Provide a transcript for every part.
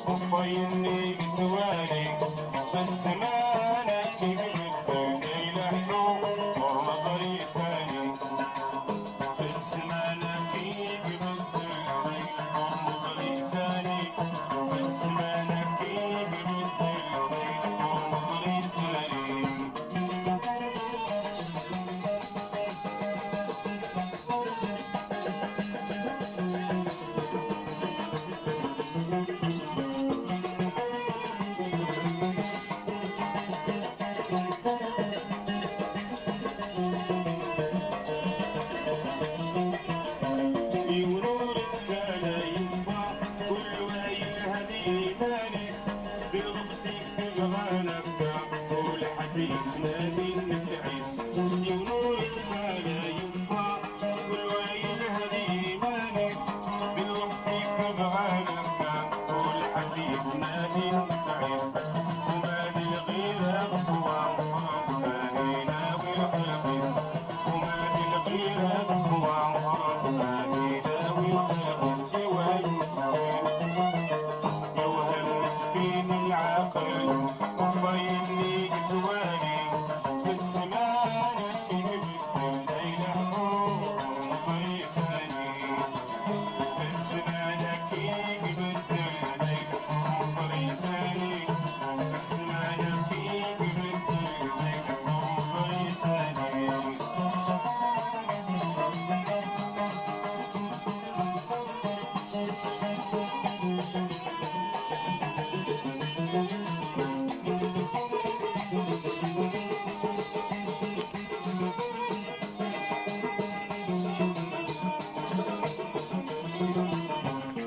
وفيني بتوالي بس ما نكتب بالليل حلو ومظري ثاني بس ما نكتب بالليل ومظري ثاني بس ما نكتب بالليل ومظري ثاني تنادي النفعيس ينور السالة ينفع والويل هدي مانس بالوقت تبغى نبقى كل حد يتنادي النفعيس وما دي غير أخوة وهنا والخلقيس وما دي غير أخوة وهنا والخلقيس يوها المسكين العاقل وفيني جتوالي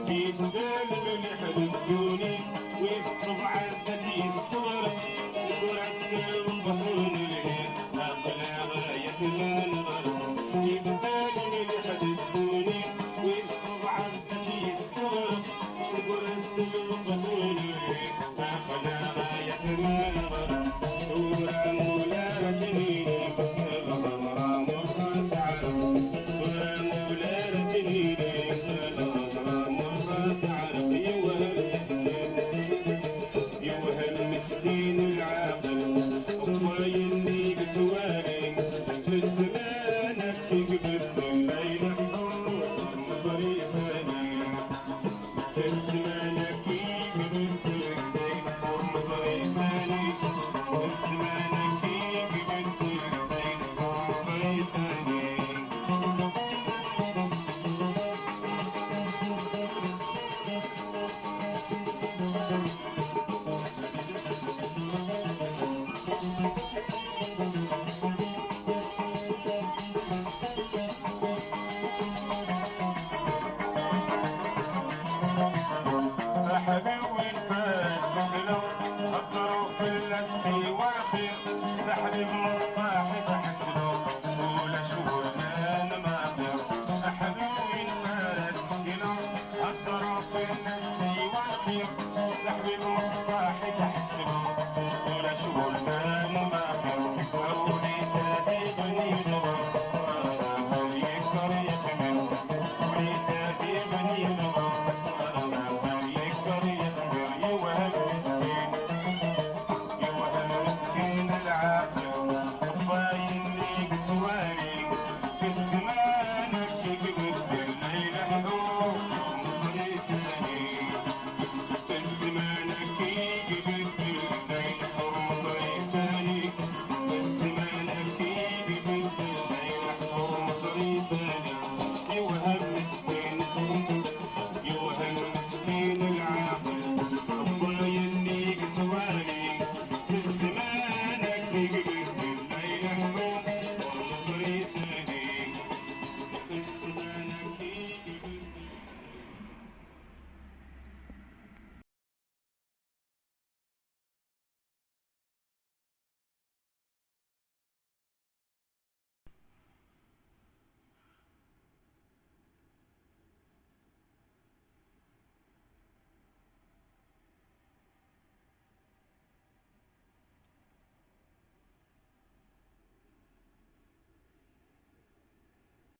يتقال من حد الدوني ويخطب عدتي الصغر